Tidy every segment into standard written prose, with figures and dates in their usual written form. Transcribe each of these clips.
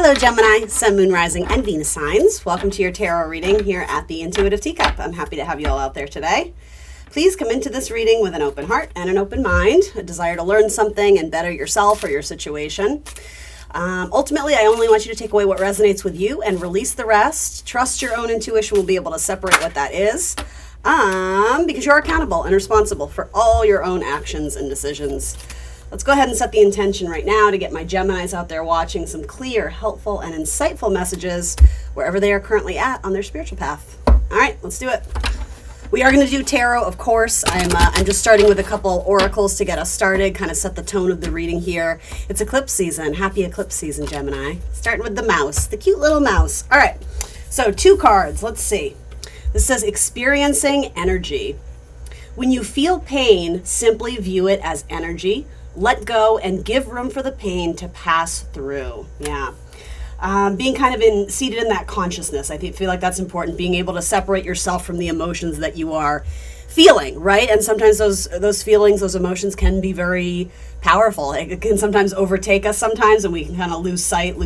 Hello Gemini, Sun, Moon, Rising, and Venus signs. Welcome to your tarot reading here at the Intuitive Teacup. I'm happy to have you all out there today. Please come into this reading with an open heart and an open mind, a desire to learn something and better yourself or your situation. Ultimately, I only want you to take away what resonates with you and release the rest. Trust your own intuition will be able to separate what that is, because you're accountable and responsible for all your own actions and decisions. Let's go ahead and set the intention right now to get my Geminis out there watching some clear, helpful, and insightful messages wherever they are currently at on their spiritual path. All right, let's do it. We are going to do tarot, of course. I'm just starting with a couple oracles to get us started, kind of set the tone of the reading here. It's eclipse season. Happy eclipse season, Gemini. Starting with the mouse, the cute little mouse. All right, so 2 cards. Let's see. This says experiencing energy. When you feel pain, simply view it as energy. Let go and give room for the pain to pass through. Yeah. Being kind of seated in that consciousness. I feel like that's important. Being able to separate yourself from the emotions that you are feeling, right? And sometimes those feelings, those emotions can be very powerful. It can sometimes overtake us sometimes, and we can kind of lose sight,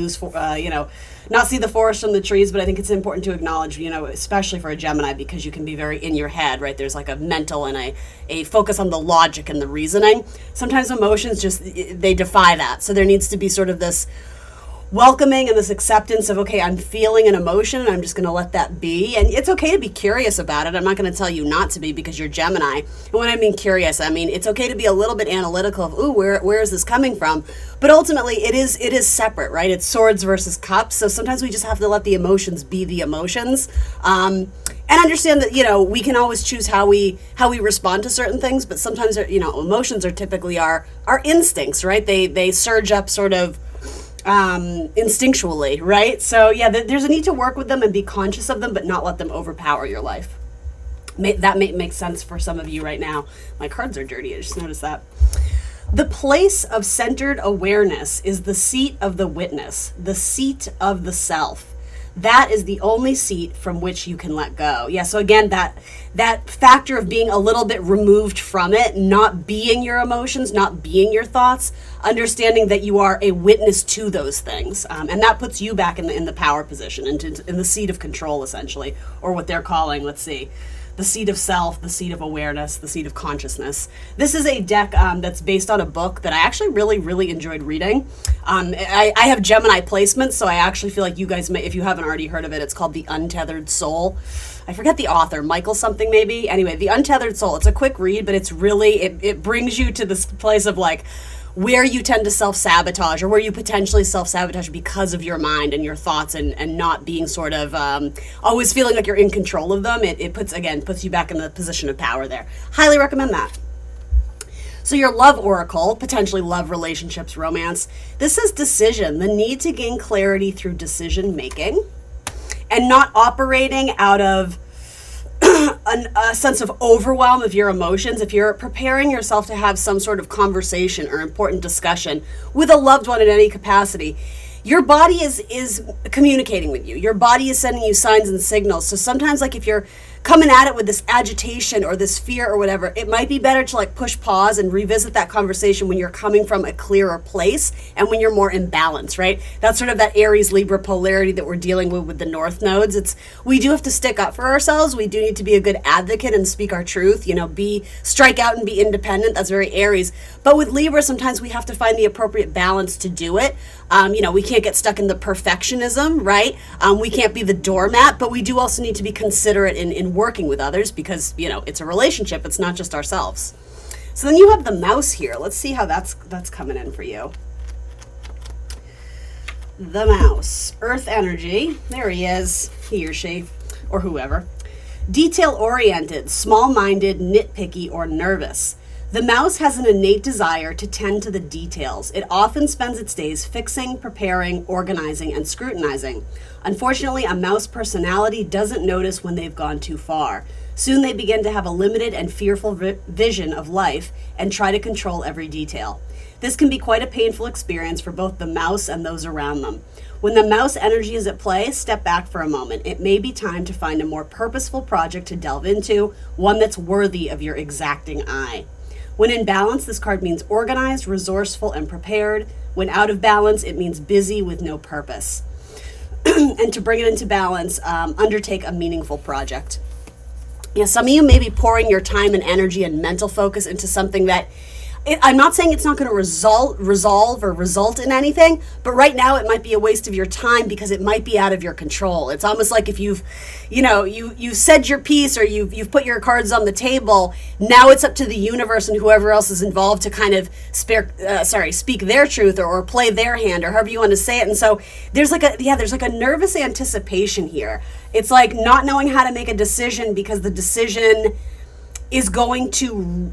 not see the forest from the trees. But I think it's important to acknowledge, especially for a Gemini, because you can be very in your head, right? There's like a mental and a focus on the logic and the reasoning. Sometimes emotions they defy that. So there needs to be sort of this welcoming and this acceptance of, okay, I'm feeling an emotion and I'm just going to let that be. And it's okay to be curious about it. I'm not going to tell you not to be because you're Gemini. And when I mean curious, I mean it's okay to be a little bit analytical of, where is this coming from? But ultimately it is separate, right? It's swords versus cups. So sometimes we just have to let the emotions be the emotions. And understand that, we can always choose how we respond to certain things, but sometimes, emotions are typically our instincts, right? They surge up sort of instinctually, right? So yeah, there's a need to work with them and be conscious of them, but not let them overpower your life. That may make sense for some of you right now. My cards are dirty, I just noticed that. The place of centered awareness is the seat of the witness, the seat of the self. That is the only seat from which you can let go. Yeah, so again, that factor of being a little bit removed from it, not being your emotions, not being your thoughts, understanding that you are a witness to those things. And that puts you back in the power position, in the seat of control, essentially, or what they're calling, let's see, the seat of self, the seat of awareness, the seat of consciousness. This is a deck that's based on a book that I actually really, really enjoyed reading. I have Gemini placements, so I actually feel like you guys may, if you haven't already heard of it, it's called The Untethered Soul. I forget the author, Michael something maybe. Anyway, The Untethered Soul. It's a quick read, but it's really, it brings you to this place of like, where you tend to self-sabotage or where you potentially self-sabotage because of your mind and your thoughts and not being sort of always feeling like you're in control of them. It puts you back in the position of power there. Highly recommend that. So your love oracle, potentially love, relationships, romance. This is decision, the need to gain clarity through decision making and not operating out of a sense of overwhelm of your emotions. If you're preparing yourself to have some sort of conversation or important discussion with a loved one in any capacity, your body is communicating with you. Your body is sending you signs and signals. So sometimes, like, if you're coming at it with this agitation or this fear or whatever, it might be better to like push pause and revisit that conversation when you're coming from a clearer place and when you're more in balance, right? That's sort of that Aries Libra polarity that we're dealing with the North nodes. We do have to stick up for ourselves. We do need to be a good advocate and speak our truth, strike out and be independent. That's very Aries. But with Libra, sometimes we have to find the appropriate balance to do it. We can't get stuck in the perfectionism, right? We can't be the doormat, but we do also need to be considerate in working with others because, it's a relationship. It's not just ourselves. So then you have the mouse here. Let's see how that's coming in for you. The mouse, earth energy. There he is, he or she, or whoever. Detail-oriented, small-minded, nitpicky, or nervous. The mouse has an innate desire to tend to the details. It often spends its days fixing, preparing, organizing, and scrutinizing. Unfortunately, a mouse personality doesn't notice when they've gone too far. Soon they begin to have a limited and fearful vision of life and try to control every detail. This can be quite a painful experience for both the mouse and those around them. When the mouse energy is at play, step back for a moment. It may be time to find a more purposeful project to delve into, one that's worthy of your exacting eye. When in balance, this card means organized, resourceful, and prepared. When out of balance, it means busy with no purpose. And to bring it into balance, undertake a meaningful project. Yeah, some of you may be pouring your time and energy and mental focus into something that I'm not saying it's not going to resolve or result in anything, but right now it might be a waste of your time because it might be out of your control. It's almost like if you've said your piece or you've put your cards on the table. Now it's up to the universe and whoever else is involved to kind of speak their truth or play their hand or however you want to say it. And so there's like a nervous anticipation here. It's like not knowing how to make a decision because the decision is going to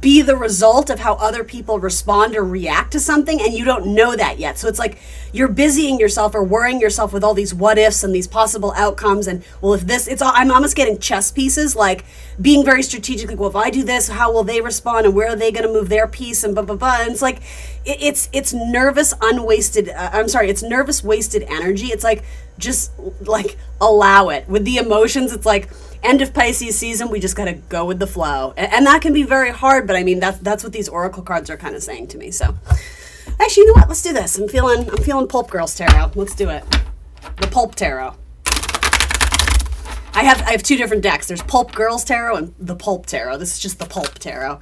be the result of how other people respond or react to something, and you don't know that yet. So it's like you're busying yourself or worrying yourself with all these what ifs and these possible outcomes. And well, if this, I'm almost getting chess pieces, like being very strategic. Like, well, if I do this, how will they respond, and where are they going to move their piece, and blah blah blah. And it's like it's nervous, it's nervous, wasted energy. It's like just like allow it with the emotions. It's like end of Pisces season, we just got to go with the flow. And that can be very hard, but I mean, that's what these oracle cards are kind of saying to me. So actually, you know what? Let's do this. I'm feeling Pulp Girls Tarot. Let's do it. The Pulp Tarot. I have two different decks. There's Pulp Girls Tarot and the Pulp Tarot. This is just the Pulp Tarot.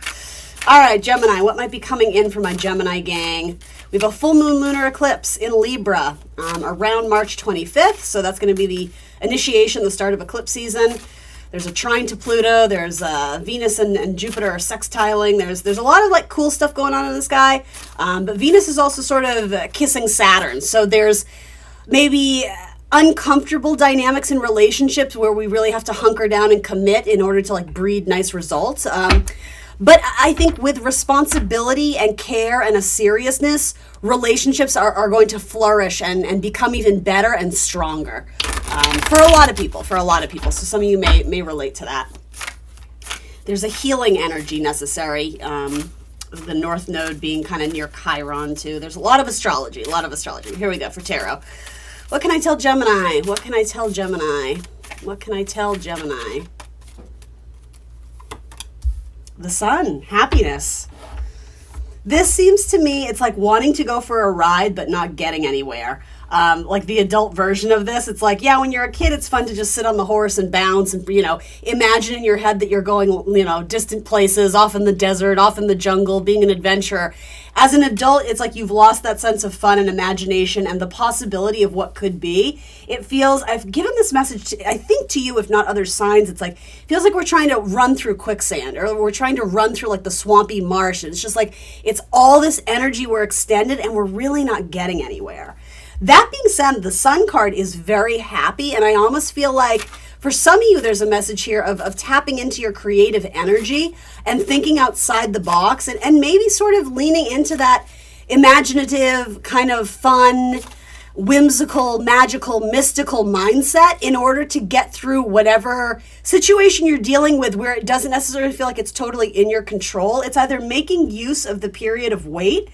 All right, Gemini, what might be coming in for my Gemini gang? We have a full moon lunar eclipse in Libra around March 25th. So that's going to be the initiation, the start of eclipse season. There's a trine to Pluto. There's Venus and Jupiter are sextiling. There's a lot of like cool stuff going on in the sky. But Venus is also sort of kissing Saturn. So there's maybe uncomfortable dynamics in relationships where we really have to hunker down and commit in order to like breed nice results. But I think with responsibility and care and a seriousness, relationships are going to flourish and become even better and stronger for a lot of people. So some of you may relate to that. There's a healing energy necessary. The North Node being kind of near Chiron too. There's a lot of astrology. Here we go for tarot. What can I tell Gemini? The Sun, happiness. This seems to me, it's like wanting to go for a ride, but not getting anywhere. Like the adult version of this, it's like, yeah, when you're a kid, it's fun to just sit on the horse and bounce and, imagine in your head that you're going, distant places, off in the desert, off in the jungle, being an adventurer. As an adult, it's like you've lost that sense of fun and imagination and the possibility of what could be. It feels, I've given this message, I think to you, if not other signs, it's like, it feels like we're trying to run through quicksand or we're trying to run through like the swampy marsh. And it's just like, it's all this energy we're extended and we're really not getting anywhere. That being said, the Sun card is very happy, and I almost feel like for some of you, there's a message here of tapping into your creative energy and thinking outside the box and maybe sort of leaning into that imaginative, kind of fun, whimsical, magical, mystical mindset in order to get through whatever situation you're dealing with where it doesn't necessarily feel like it's totally in your control. It's either making use of the period of wait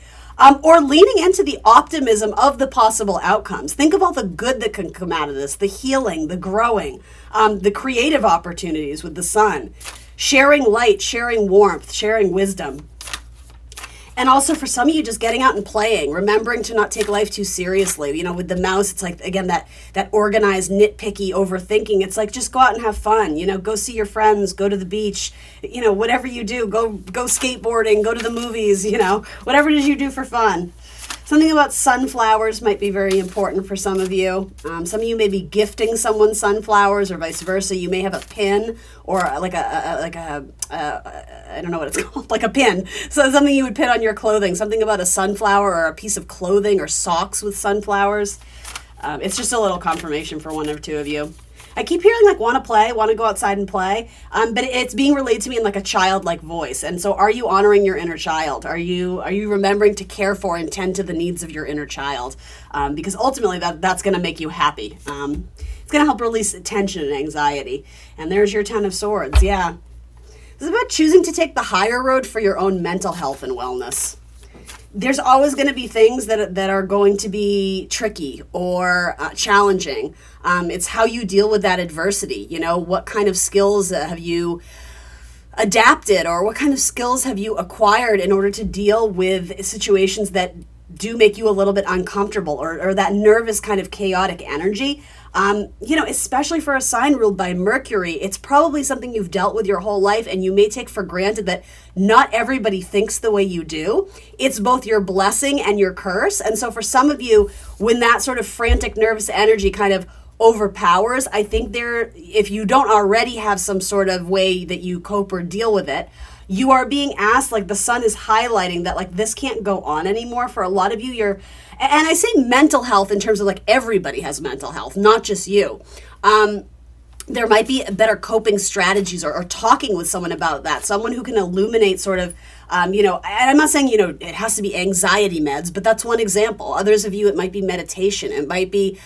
or leaning into the optimism of the possible outcomes. Think of all the good that can come out of this, the healing, the growing, the creative opportunities with the Sun, sharing light, sharing warmth, sharing wisdom. And also for some of you, just getting out and playing, remembering to not take life too seriously. With the mouse, it's like, again, that organized, nitpicky overthinking. It's like, just go out and have fun, go see your friends, go to the beach, whatever you do, go skateboarding, go to the movies, whatever it is you do for fun. Something about sunflowers might be very important for some of you. Some of you may be gifting someone sunflowers or vice versa. You may have a pin or like a I don't know what it's called, like a pin. So something you would pin on your clothing, something about a sunflower or a piece of clothing or socks with sunflowers. It's just a little confirmation for one or two of you. I keep hearing like want to go outside and play, but it's being relayed to me in like a childlike voice. And so are you honoring your inner child? Are you remembering to care for and tend to the needs of your inner child? Because ultimately that's going to make you happy. It's going to help release tension and anxiety. And there's your 10 of Swords. Yeah. This is about choosing to take the higher road for your own mental health and wellness. There's always going to be things that are going to be tricky or challenging. It's how you deal with that adversity. What kind of skills have you adapted, or what kind of skills have you acquired in order to deal with situations that do make you a little bit uncomfortable, or that nervous kind of chaotic energy? Especially for a sign ruled by Mercury, it's probably something you've dealt with your whole life, and you may take for granted that not everybody thinks the way you do. It's both your blessing and your curse. And so for some of you, when that sort of frantic, nervous energy kind of overpowers, I think if you don't already have some sort of way that you cope or deal with it, you are being asked, like the sun is highlighting that, like, this can't go on anymore. For a lot of you, and I say mental health in terms of like everybody has mental health, not just you. There might be better coping strategies, or talking with someone about that, someone who can illuminate sort of, and I'm not saying, it has to be anxiety meds, but that's one example. Others of you, it might be meditation. It might be,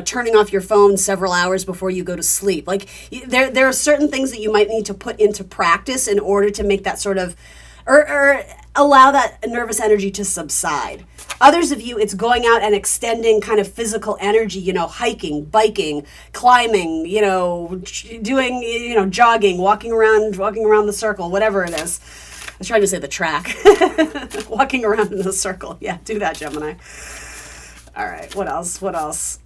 turning off your phone several hours before you go to sleep. Like there are certain things that you might need to put into practice in order to make that sort of, or allow that nervous energy to subside. Others of you, it's going out and extending kind of physical energy, hiking, biking, climbing, doing, jogging, walking around the circle, whatever it is. I was trying to say the track. Walking around in the circle. Yeah, do that, Gemini. All right, what else?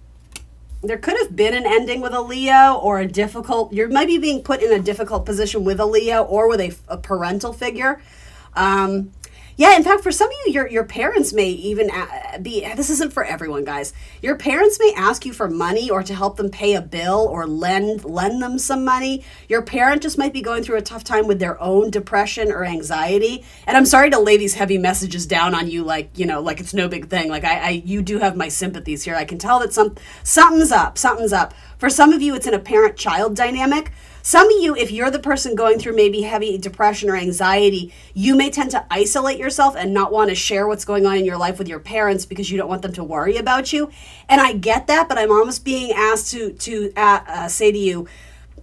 There could have been an ending with a Leo, or you might be being put in a difficult position with a Leo or with a parental figure. In fact, for some of you, your parents may even this isn't for everyone, guys. Your parents may ask you for money, or to help them pay a bill, or lend them some money. Your parent just might be going through a tough time with their own depression or anxiety. And I'm sorry to lay these heavy messages down on you, like it's no big thing. Like you do have my sympathies here. I can tell that something's up. For some of you, it's in a parent-child dynamic. Some of you, if you're the person going through maybe heavy depression or anxiety, you may tend to isolate yourself and not want to share what's going on in your life with your parents because you don't want them to worry about you. And I get that, but I'm almost being asked to say to you,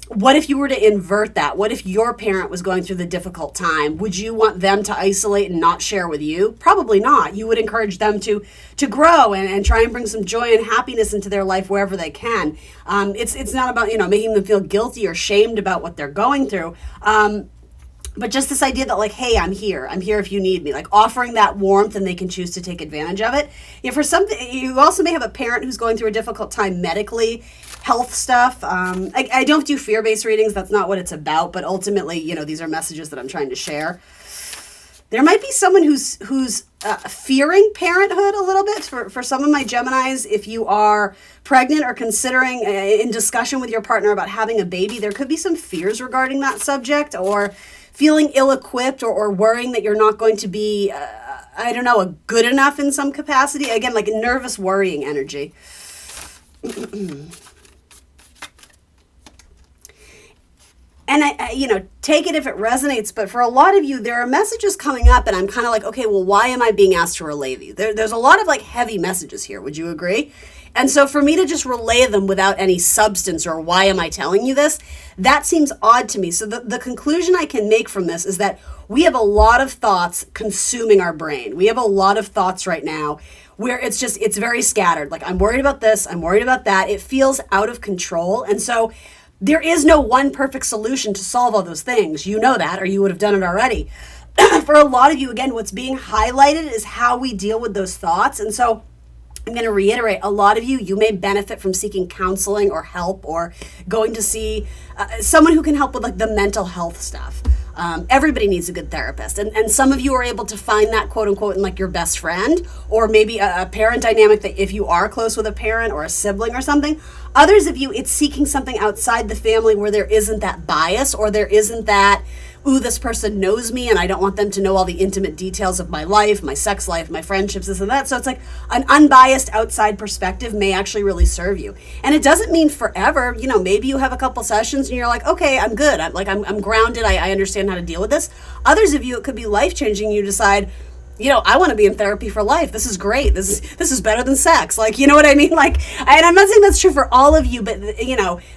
what if you were to invert that? What if your parent was going through the difficult time? Would you want them to isolate and not share with you? Probably not. You would encourage them to grow and try and bring some joy and happiness into their life wherever they can. It's not about, making them feel guilty or shamed about what they're going through. But just this idea that, like, hey, I'm here if you need me, like offering that warmth, and they can choose to take advantage of it. For something, you also may have a parent who's going through a difficult time medically, health stuff. I don't do fear-based readings. That's not what it's about. But ultimately, these are messages that I'm trying to share. There might be someone who's fearing parenthood a little bit. For some of my Geminis, if you are pregnant or considering in discussion with your partner about having a baby, there could be some fears regarding that subject, or feeling ill-equipped, or worrying that you're not going to be, good enough in some capacity. Again, like nervous worrying energy. And I take it if it resonates, but for a lot of you, there are messages coming up, and I'm kind of like, okay, well, why am I being asked to relay these? There's a lot of like heavy messages here. Would you agree? And so for me to just relay them without any substance, or why am I telling you this, that seems odd to me. So the conclusion I can make from this is that we have a lot of thoughts consuming our brain. We have a lot of thoughts right now where it's very scattered. Like, I'm worried about this, I'm worried about that. It feels out of control. And so there is no one perfect solution to solve all those things. You know that, or you would have done it already. For a lot of you, again, what's being highlighted is how we deal with those thoughts. And so I'm going to reiterate, a lot of you may benefit from seeking counseling or help, or going to see someone who can help with like the mental health stuff. Everybody needs a good therapist. And some of you are able to find that, quote unquote, in like your best friend, or maybe a parent dynamic, that if you are close with a parent or a sibling or something. Others of you, it's seeking something outside the family where there isn't that bias, or there isn't that, ooh, this person knows me and I don't want them to know all the intimate details of my life, my sex life, my friendships, this and that. So it's like an unbiased outside perspective may actually really serve you. And it doesn't mean forever. Maybe you have a couple sessions and you're like, okay, I'm good. I'm grounded. I understand how to deal with this. Others of you, it could be life-changing. You decide, I want to be in therapy for life. This is great. This is better than sex. Like, you know what I mean? Like, and I'm not saying that's true for all of you, but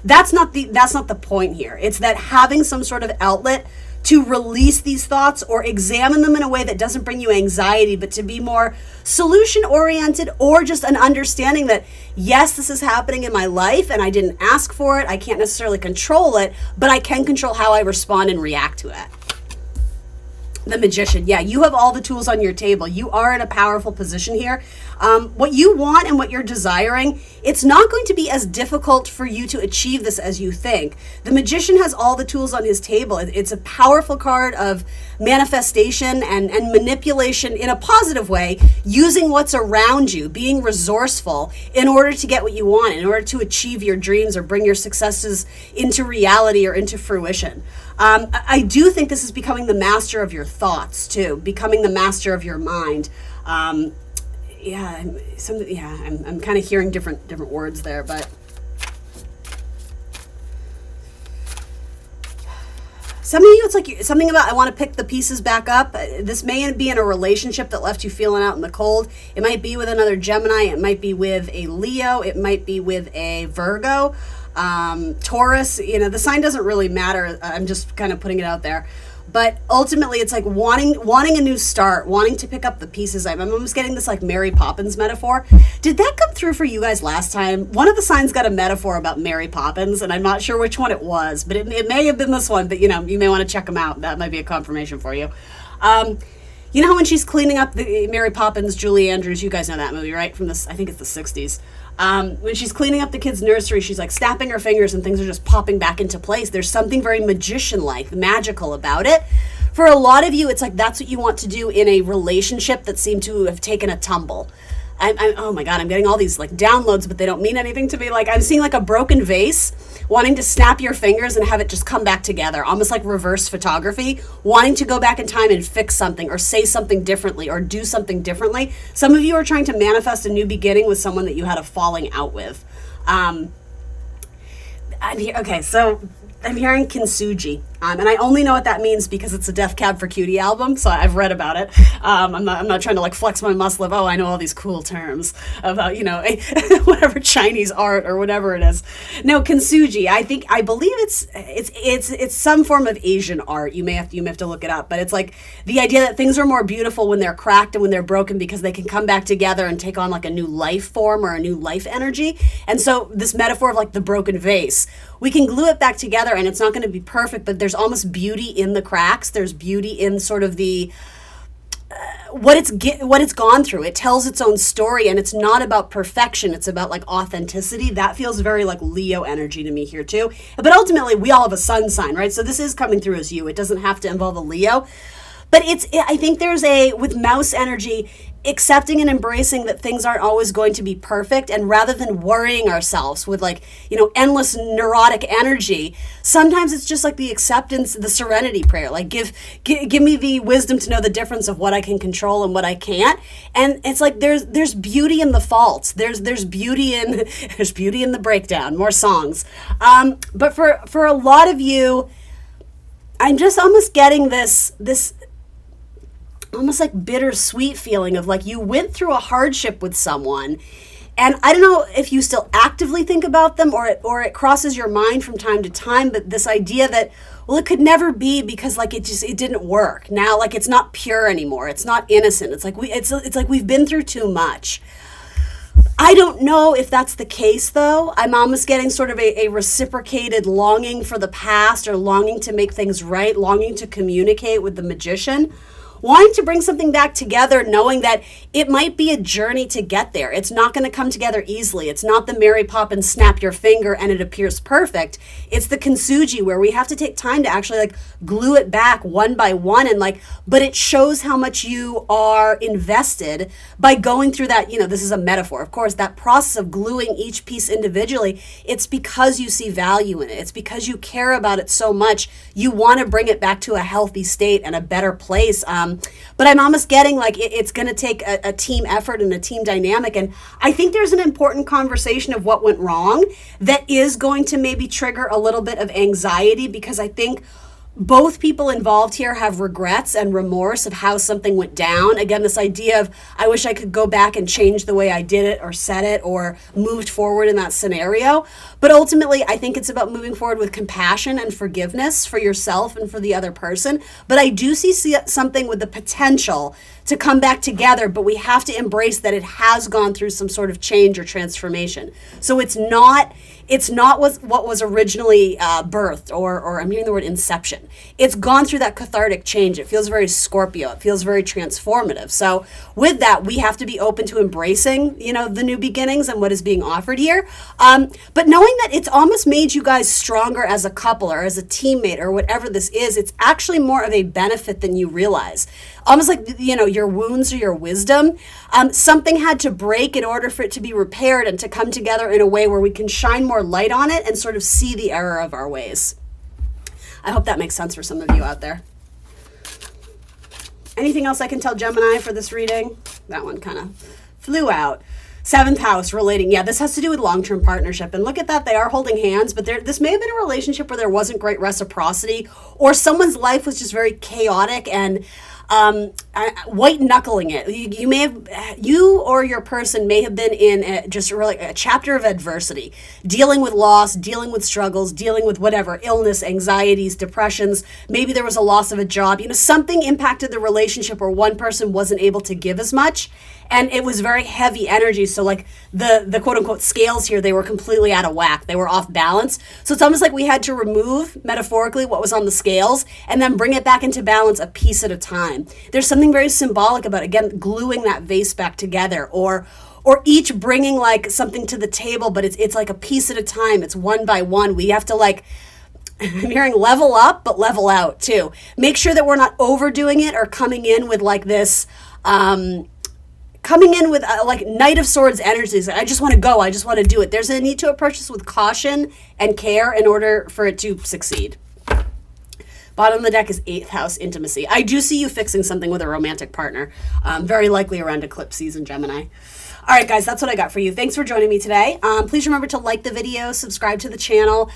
that's not the point here. It's that having some sort of outlet to release these thoughts or examine them in a way that doesn't bring you anxiety, but to be more solution oriented, or just an understanding that, yes, this is happening in my life and I didn't ask for it. I can't necessarily control it, but I can control how I respond and react to it. The Magician. Yeah, you have all the tools on your table. You are in a powerful position here. What you want and what you're desiring, it's not going to be as difficult for you to achieve this as you think. The Magician has all the tools on his table. It's a powerful card of manifestation and manipulation in a positive way, using what's around you, being resourceful in order to get what you want, in order to achieve your dreams or bring your successes into reality or into fruition. I do think this is becoming the master of your thoughts too, becoming the master of your mind. I'm kind of hearing different words there, but some of you, it's like something about, I want to pick the pieces back up. This may be in a relationship that left you feeling out in the cold. It might be with another Gemini. It might be with a Leo. It might be with a Virgo. Taurus, the sign doesn't really matter. I'm just kind of putting it out there. But ultimately, it's like wanting a new start, wanting to pick up the pieces. I'm almost getting this like Mary Poppins metaphor. Did that come through for you guys last time? One of the signs got a metaphor about Mary Poppins, and I'm not sure which one it was, but it may have been this one. But you may want to check them out. That might be a confirmation for you. You know how when she's cleaning up the Mary Poppins, Julie Andrews, you guys know that movie, right? From this, I think it's the 60s. When she's cleaning up the kids' nursery, she's like snapping her fingers and things are just popping back into place. There's something very magician-like, magical about it. For a lot of you, it's like that's what you want to do in a relationship that seemed to have taken a tumble. Oh my God, I'm getting all these like downloads, but they don't mean anything to me. Like I'm seeing like a broken vase, wanting to snap your fingers and have it just come back together, almost like reverse photography, wanting to go back in time and fix something or say something differently or do something differently. Some of you are trying to manifest a new beginning with someone that you had a falling out with. So I'm hearing kintsugi, and I only know what that means because it's a Def Cab for Cutie album, so I've read about it. I'm not trying to like flex my muscle of, I know all these cool terms about, whatever Chinese art or whatever it is. No, kintsugi, I believe it's some form of Asian art. You may have to look it up, but it's like the idea that things are more beautiful when they're cracked and when they're broken because they can come back together and take on like a new life form or a new life energy. And so this metaphor of like the broken vase, we can glue it back together and it's not going to be perfect, but there's almost beauty in the cracks. There's beauty in sort of the what it's gone through. It tells its own story, and it's not about perfection. It's about like authenticity. That feels very like Leo energy to me here too. But ultimately, we all have a sun sign, right? So this is coming through as you. It doesn't have to involve a Leo. But I think there's with mouse energy, accepting and embracing that things aren't always going to be perfect, and rather than worrying ourselves with like, endless neurotic energy, sometimes it's just like the acceptance, the serenity prayer, like give me the wisdom to know the difference of what I can control and what I can't. And it's like there's beauty in the faults. There's beauty in the breakdown, more songs. But for a lot of you, I'm just almost getting this almost like bittersweet feeling of like you went through a hardship with someone, and I don't know if you still actively think about them or it crosses your mind from time to time, but this idea that, well, it could never be because like it didn't work. Now like it's not pure anymore. It's not innocent. It's like we've been through too much. I don't know if that's the case though. I'm almost getting sort of a reciprocated longing for the past, or longing to make things right, longing to communicate with the Magician. Wanting to bring something back together, knowing that it might be a journey to get there. It's not going to come together easily. It's not the Mary Poppins snap your finger and it appears perfect. It's the kintsugi where we have to take time to actually like glue it back one by one, and like, but it shows how much you are invested by going through that, this is a metaphor, of course, that process of gluing each piece individually. It's because you see value in it. It's because you care about it so much. You want to bring it back to a healthy state and a better place. But I'm almost getting like it's going to take a team effort and a team dynamic. And I think there's an important conversation of what went wrong that is going to maybe trigger a little bit of anxiety, because I think Both people involved here have regrets and remorse of how something went down. Again, this idea of, I wish I could go back and change the way I did it or said it or moved forward in that scenario. But ultimately, I think it's about moving forward with compassion and forgiveness for yourself and for the other person. But I do see something with the potential to come back together, but we have to embrace that it has gone through some sort of change or transformation. So it's not what was originally birthed, or I'm hearing the word inception. It's gone through that cathartic change. It feels very Scorpio. It feels very transformative. So with that, we have to be open to embracing, the new beginnings and what is being offered here. But knowing that it's almost made you guys stronger as a couple or as a teammate or whatever this is, it's actually more of a benefit than you realize. Almost like, your wounds or your wisdom. Something had to break in order for it to be repaired and to come together in a way where we can shine more light on it and sort of see the error of our ways. I hope that makes sense for some of you out there. Anything else I can tell Gemini for this reading? That one kind of flew out. 7th house, relating. Yeah, this has to do with long-term partnership. And look at that, they are holding hands, but this may have been a relationship where there wasn't great reciprocity, or someone's life was just very chaotic and white knuckling it. You or your person may have been in just really a chapter of adversity, dealing with loss, dealing with struggles, dealing with whatever, illness, anxieties, depressions. Maybe there was a loss of a job. Something impacted the relationship where one person wasn't able to give as much. And it was very heavy energy. So like the quote unquote scales here, they were completely out of whack. They were off balance. So it's almost like we had to remove, metaphorically, what was on the scales and then bring it back into balance a piece at a time. There's something very symbolic about, again, gluing that vase back together, or each bringing like something to the table, but it's like a piece at a time. It's one by one. We have to I'm hearing level up, but level out too. Make sure that we're not overdoing it or coming in with like this, like Knight of Swords energies. I just want to go. I just want to do it. There's a need to approach this with caution and care in order for it to succeed. Bottom of the deck is 8th house, intimacy. I do see you fixing something with a romantic partner, very likely around eclipse season, Gemini. All right, guys, that's what I got for you. Thanks for joining me today. Please remember to like the video, subscribe to the channel,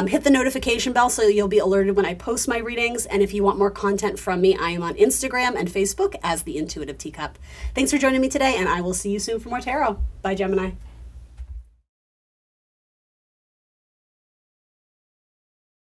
hit the notification bell so you'll be alerted when I post my readings. And if you want more content from me, I am on Instagram and Facebook as The Intuitive Teacup. Thanks for joining me today, and I will see you soon for more tarot. Bye, Gemini.